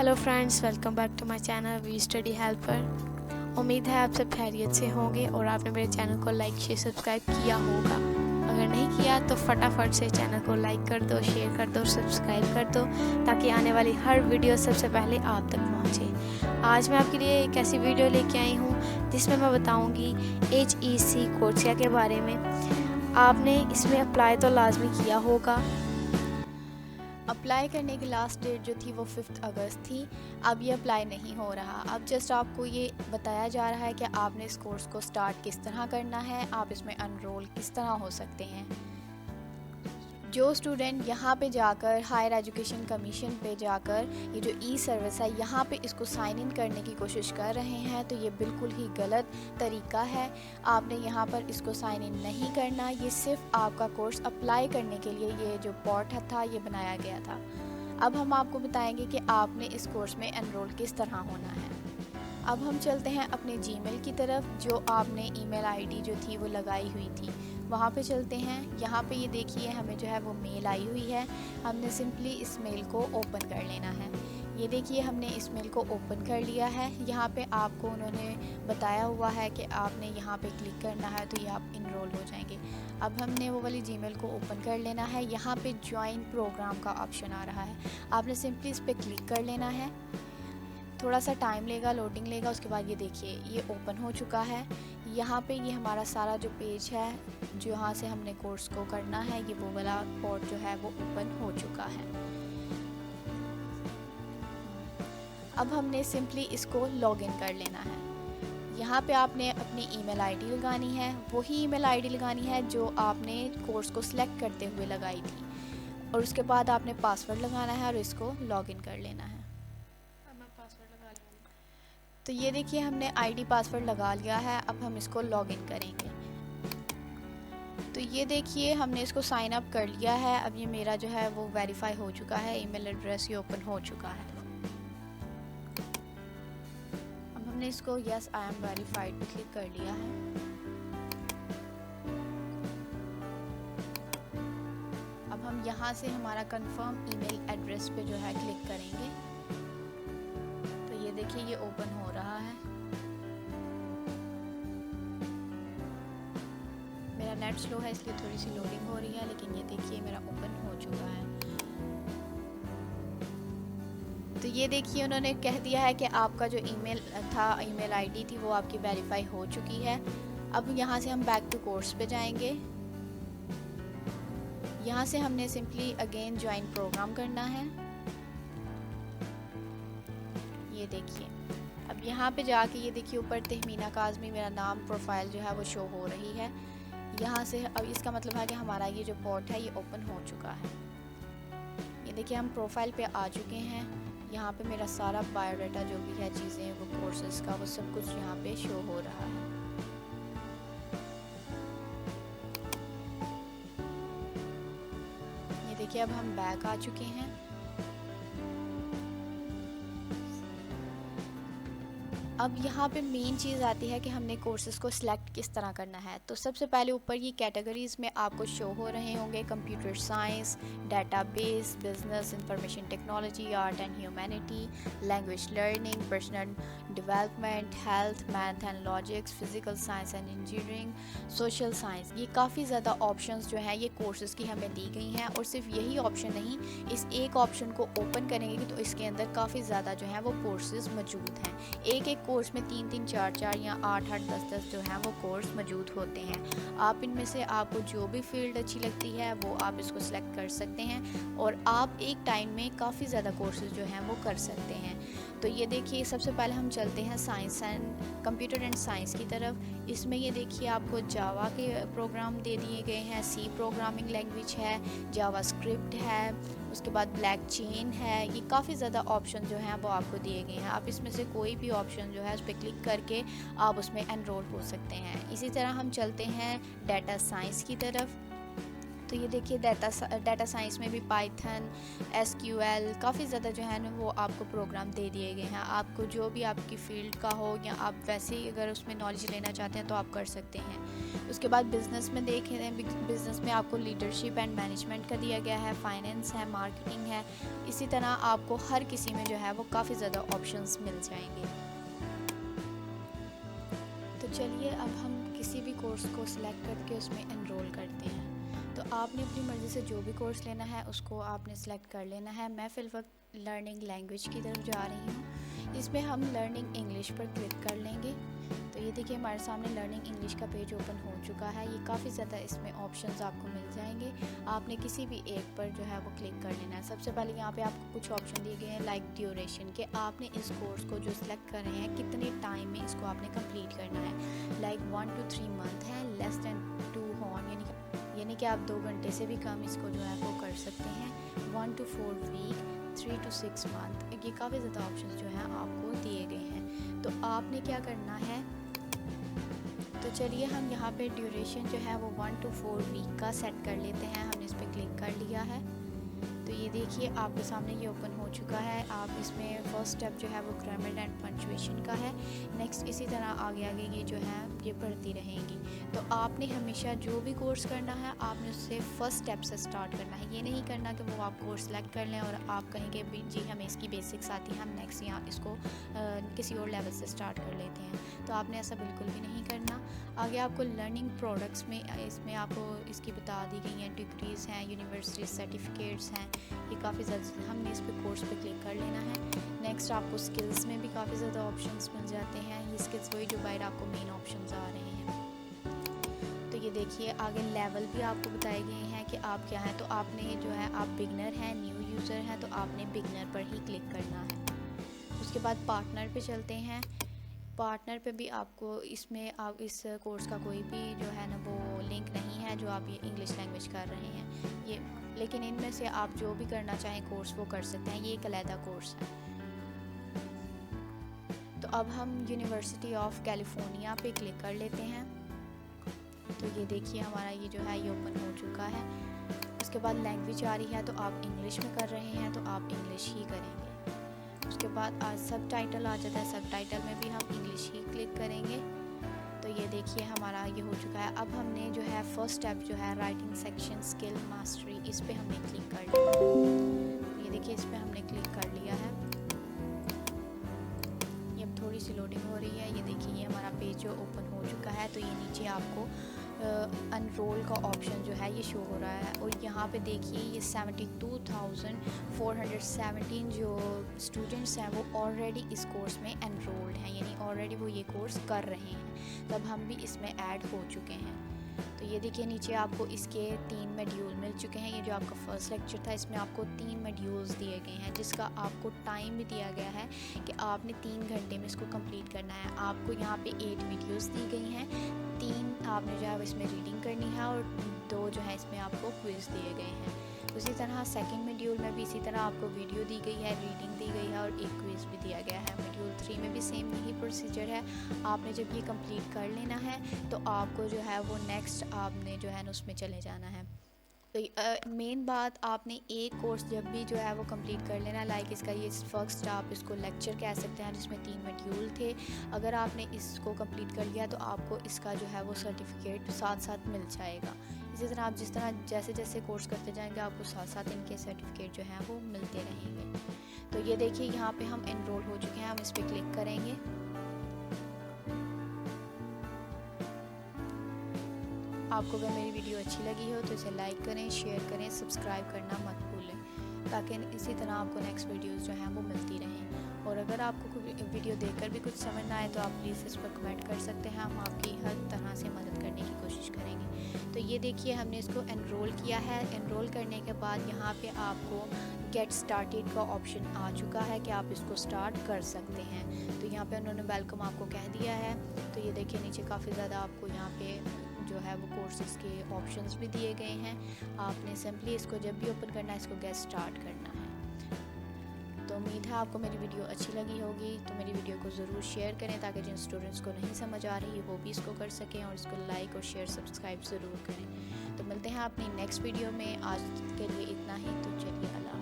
Hello friends, welcome back to my channel we study helper. उम्मीद है आप सब खैरियत से होंगे और आपने मेरे चैनल को लाइक शेयर सब्सक्राइब किया होगा। अगर नहीं किया तो फटाफट से चैनल को लाइक कर दो, शेयर कर दो, सब्सक्राइब कर दो ताकि आने वाली हर वीडियो सबसे पहले आप तक पहुंचे। आज मैं आपके लिए एक ऐसी वीडियो लेके आई हूँ जिसमें मैं बताऊँगी HEC कोर्सिया के बारे में। आपने इसमें अप्लाई तो लाजमी किया होगा। अप्लाई करने की लास्ट डेट जो थी वो 5 अगस्त थी। अब ये अप्लाई नहीं हो रहा। अब जस्ट आपको ये बताया जा रहा है कि आपने इस कोर्स को स्टार्ट किस तरह करना है, आप इसमें एनरोल किस तरह हो सकते हैं। जो स्टूडेंट यहाँ पे जाकर हायर एजुकेशन कमीशन पे जाकर ये जो ई सर्विस है यहाँ पे इसको साइन इन करने की कोशिश कर रहे हैं तो ये बिल्कुल ही गलत तरीका है। आपने यहाँ पर इसको साइन इन नहीं करना। ये सिर्फ आपका कोर्स अप्लाई करने के लिए ये जो पोर्टल था ये बनाया गया था। अब हम आपको बताएंगे कि आपने इस कोर्स में एनरोल किस तरह होना है। अब हम चलते हैं अपने जीमेल की तरफ, जो आपने ईमेल आईडी जो थी वो लगाई हुई थी वहाँ पे चलते हैं। यहाँ पे ये देखिए हमें जो है वो मेल आई हुई है। हमने सिंपली इस मेल को ओपन कर लेना है। ये देखिए हमने इस मेल को ओपन कर लिया है। यहाँ पे आपको उन्होंने बताया हुआ है कि आपने यहाँ पे क्लिक करना है तो ये आप इनरोल हो जाएंगे। अब हमने वो वाली जीमेल को ओपन कर लेना है। यहाँ पे ज्वाइन प्रोग्राम का ऑप्शन आ रहा है, आपने सिंपली इस पर क्लिक कर लेना है। थोड़ा सा टाइम लेगा, लोडिंग लेगा। उसके बाद ये देखिए ये ओपन हो चुका है। यहाँ पे ये हमारा सारा जो पेज है जो यहाँ से हमने कोर्स को करना है ये वो वाला पोर्ट जो है वो ओपन हो चुका है। अब हमने सिंपली इसको लॉगिन कर लेना है। यहाँ पे आपने अपनी ईमेल आईडी लगानी है, वही ईमेल आईडी लगानी है जो आपने कोर्स को सिलेक्ट करते हुए लगाई थी, और उसके बाद आपने पासवर्ड लगाना है और इसको लॉगिन कर लेना है। तो ये देखिए हमने आईडी पासवर्ड लगा लिया है। अब हम इसको लॉगिन करेंगे। तो ये देखिए हमने इसको साइन अप कर लिया है। अब ये मेरा जो है वो वेरीफाई हो चुका है, ईमेल एड्रेस ये ओपन हो चुका है। अब हमने इसको यस आई एम वेरीफाइड पे क्लिक कर लिया है। अब हम यहाँ से हमारा कंफर्म ईमेल एड्रेस पे जो है क्लिक करेंगे। तो ये देखिए ये ओपन हो रहा है। मेरा नेट स्लो है इसलिए थोड़ी सी लोडिंग हो रही है, लेकिन ये देखिए मेरा ओपन हो चुका है। तो ये देखिए उन्होंने कह दिया है कि आपका जो ईमेल था, ईमेल आईडी थी वो आपकी वेरीफाई हो चुकी है। अब यहाँ से हम बैक टू कोर्स पे जाएंगे। यहाँ से हमने सिंपली अगेन ज्वाइन प्रोग्राम करना है। ये देखिए अब यहाँ पे जाके ये देखिए ऊपर तहमीना काज़मी मेरा नाम प्रोफाइल जो है वो शो हो रही है। यहाँ से अब इसका मतलब है कि हमारा ये जो पोर्ट है ये ओपन हो चुका है। ये देखिए हम प्रोफाइल पे आ चुके हैं। यहाँ पे मेरा सारा बायोडाटा जो भी है चीज़ें वो कोर्सेज का वो सब कुछ यहाँ पे शो हो रहा है। ये देखिए अब हम बैक आ चुके हैं। अब यहाँ पे मेन चीज़ आती है कि हमने कोर्सेज़ को सिलेक्ट किस तरह करना है। तो सबसे पहले ऊपर ये कैटेगरीज़ में आपको शो हो रहे होंगे computer science, database, business, information technology, art and humanity, language learning, personal development, health, math and logics, physical science and engineering, social science. ये काफ़ी ज़्यादा ऑप्शंस जो हैं ये कोर्सेज़ की हमें दी गई हैं। और सिर्फ यही ऑप्शन नहीं, इस एक ऑप्शन को ओपन करेंगे तो इसके अंदर काफ़ी ज़्यादा जो हैं वो कोर्सेज़ मौजूद हैं। एक कोर्स में 3-3, 4-4 या 8-8, 10-10 जो हैं वो कोर्स मौजूद होते हैं। आप इनमें से आपको जो भी फील्ड अच्छी लगती है वो आप इसको सिलेक्ट कर सकते हैं और आप एक टाइम में काफ़ी ज़्यादा कोर्सेज जो हैं वो कर सकते हैं। तो ये देखिए सबसे पहले हम चलते हैं science and computer and science की तरफ। इसमें ये देखिए आपको जावा के प्रोग्राम दे दिए गए हैं, सी प्रोग्रामिंग लैंग्वेज है, जावा स्क्रिप्ट है, उसके बाद ब्लैक चेन है। ये काफ़ी ज़्यादा ऑप्शन जो हैं वो आपको दिए गए हैं। आप इसमें से कोई भी ऑप्शन जो है उस पर क्लिक करके आप उसमें एनरोल हो सकते हैं। इसी तरह हम चलते हैं डाटा साइंस की तरफ। तो ये देखिए डाटा साइंस में भी पाइथन, एसक्यूएल काफ़ी ज़्यादा जो है ना वो आपको प्रोग्राम दे दिए गए हैं। आपको जो भी आपकी फ़ील्ड का हो या आप वैसे ही अगर उसमें नॉलेज लेना चाहते हैं तो आप कर सकते हैं। उसके बाद बिज़नेस में देखें, बिज़नेस में आपको लीडरशिप एंड मैनेजमेंट का दिया गया है, फाइनेंस है, मार्केटिंग है। इसी तरह आपको हर किसी में जो है वो काफ़ी ज़्यादा ऑप्शंस मिल जाएंगे। तो चलिए अब हम किसी भी कोर्स को सिलेक्ट करके उसमें एनरोल करते हैं। तो आपने अपनी मर्ज़ी से जो भी कोर्स लेना है उसको आपने सेलेक्ट कर लेना है। मैं फ़िलवक्त लर्निंग लैंग्वेज की तरफ जा रही हूँ। इसमें हम लर्निंग इंग्लिश पर क्लिक कर लेंगे। तो ये देखिए हमारे सामने लर्निंग इंग्लिश का पेज ओपन हो चुका है। ये काफ़ी ज़्यादा इसमें ऑप्शंस आपको मिल जाएंगे। आपने किसी भी एक पर जो है वो क्लिक कर लेना है। सबसे पहले यहाँ पे आपको कुछ ऑप्शन दिए गए हैं लाइक ड्यूरेशन के, आपने इस कोर्स को जो सिलेक्ट कर रहे हैं कितने टाइम में इसको आपने कंप्लीट करना है। लाइक 1 to 3 मंथ है, लेस दैन 2 हॉर्न यानी कि आप 2 घंटे से भी कम इसको जो है वो कर सकते हैं। 1 to 4 वीक, 3 to 6 मंथ, ये काफ़ी ज़्यादा ऑप्शन जो हैं आपको दिए गए हैं। तो आपने क्या करना है, तो चलिए हम यहाँ पे ड्यूरेशन जो है वो 1 to 4 वीक का सेट कर लेते हैं। हमने इस पर क्लिक कर लिया है। तो ये देखिए आपके सामने ये ओपन हो चुका है। आप इसमें फर्स्ट स्टेप जो है वो ग्रामर एंड पंक्चुएशन का है। नेक्स्ट इसी तरह आगे आगे ये जो है ये पढ़ती रहेंगी। तो आपने हमेशा जो भी कोर्स करना है आपने उससे फर्स्ट स्टेप से स्टार्ट करना है। ये नहीं करना कि वो आप कोर्स सेलेक्ट कर लें और आप कहें कि जी हमें इसकी बेसिक्स आती हैं, हम नेक्स्ट यहाँ इसको किसी और लेवल से स्टार्ट कर लेते हैं। तो आपने ऐसा बिल्कुल भी नहीं करना। आगे आपको लर्निंग प्रोडक्ट्स में इसमें आपको इसकी बता दी गई हैं, डिग्रीज़ हैं, यूनिवर्सिटी सर्टिफिकेट्स हैं, ये काफ़ी ज़्यादा हमने इस पे कोर्स पे क्लिक कर लेना है। नेक्स्ट आपको स्किल्स में भी काफ़ी ज़्यादा ऑप्शंस मिल जाते हैं। ये स्किल्स वही जो बाहर आपको मेन ऑप्शंस आ रहे हैं। तो ये देखिए आगे लेवल भी आपको बताए गए हैं कि आप क्या हैं। तो आपने जो है आप बिगनर हैं, न्यू यूज़र हैं, तो आपने बिगनर पर ही क्लिक करना है। उसके बाद पार्टनर पे चलते हैं। पार्टनर पे भी आपको इसमें आप इस कोर्स का कोई भी जो है ना वो लिंक नहीं है जो आप ये इंग्लिश लैंग्वेज कर रहे हैं ये, लेकिन इनमें से आप जो भी करना चाहें कोर्स वो कर सकते हैं। ये एक अलहदा कोर्स है। तो अब हम यूनिवर्सिटी ऑफ कैलिफोर्निया पे क्लिक कर लेते हैं। तो ये देखिए हमारा ये जो है ये ओपन हो चुका है। उसके बाद लैंग्वेज आ रही है, तो आप इंग्लिश में कर रहे हैं तो आप इंग्लिश ही करेंगे। उसके बाद आज सब टाइटल आ जाता है, सब टाइटल में भी हम इंग्लिश ही क्लिक करेंगे। तो ये देखिए हमारा ये हो चुका है। अब हमने जो है फर्स्ट स्टेप जो है राइटिंग सेक्शन स्किल मास्टरी, इस पे हमने क्लिक कर लिया। ये देखिए इस पे हमने क्लिक कर लिया है। ये अब थोड़ी सी लोडिंग हो रही है। ये देखिए ये हमारा पेज जो ओपन हो चुका है। तो ये नीचे आपको अनरोल का ऑप्शन जो है ये शो हो रहा है और यहाँ पे देखिए ये 72,417 जो स्टूडेंट्स हैं वो ऑलरेडी इस कोर्स में एनरोल्ड हैं, यानी ऑलरेडी वो ये कोर्स कर रहे हैं। तब हम भी इसमें ऐड हो चुके हैं। तो ये देखिए नीचे आपको इसके 3 मॉड्यूल मिल चुके हैं। ये जो आपका फर्स्ट लेक्चर था इसमें आपको 3 मॉड्यूल्स दिए गए हैं जिसका आपको टाइम भी दिया गया है कि आपने 3 घंटे में इसको कंप्लीट करना है। आपको यहाँ पे 8 वीडियोस दी गई हैं, 3 आपने जो है इसमें रीडिंग करनी है और 2 जो है इसमें आपको क्विज़ दिए गए हैं। उसी तरह सेकंड मॉड्यूल में भी इसी तरह आपको वीडियो दी गई है, रीडिंग दी गई है और एक क्विज़ भी दिया गया है। मॉड्यूल 3 में भी सेम यही प्रोसीजर है। आपने जब ये कंप्लीट कर लेना है तो आपको जो है वो नेक्स्ट आपने जो है ना उसमें चले जाना है। तो मेन बात आपने एक कोर्स जब भी जो है वो कंप्लीट कर लेना। लाइक इसका ये फर्स्ट आप इसको लेक्चर कह सकते हैं जिसमें 3 मॉड्यूल थे। अगर आपने इसको कंप्लीट कर लिया तो आपको इसका जो है वो सर्टिफिकेट साथ साथ मिल जाएगा। इसी तरह आप जिस तरह जैसे जैसे कोर्स करते जाएंगे आपको साथ साथ इनके सर्टिफिकेट जो हैं वो मिलते रहेंगे। तो ये देखिए यहाँ पे हम एनरोल हो चुके हैं। हम इस पर क्लिक करेंगे। आपको अगर मेरी वीडियो अच्छी लगी हो तो इसे लाइक करें, शेयर करें, सब्सक्राइब करना मत भूलें ताकि इसी तरह आपको नेक्स्ट वीडियोस जो हैं वो मिलती रहें। और अगर आपको वीडियो देखकर भी कुछ समझ ना आए तो आप प्लीज़ इस पर कमेंट कर सकते हैं। हम आपकी हर तरह से मदद करने की कोशिश करेंगे। तो ये देखिए हमने इसको एनरोल किया है। एनरोल करने के बाद यहाँ पे आपको गेट स्टार्टेड का ऑप्शन आ चुका है कि आप इसको स्टार्ट कर सकते हैं। तो यहाँ पे उन्होंने वेलकम आपको कह दिया है। तो ये देखिए नीचे काफ़ी ज़्यादा आपको यहाँ पे जो है वो कोर्सेज़ के ऑप्शंस भी दिए गए हैं। आपने सिंपली इसको जब भी ओपन करना है इसको गेट स्टार्ट करना है। तो उम्मीद है आपको मेरी वीडियो अच्छी लगी होगी। तो मेरी वीडियो को ज़रूर शेयर करें ताकि जिन स्टूडेंट्स को नहीं समझ आ रही वो भी इसको कर सकें और इसको लाइक और शेयर सब्सक्राइब ज़रूर करें। तो मिलते हैं अपनी नेक्स्ट वीडियो में। आज के लिए इतना ही। तो चलिए अल्लाह।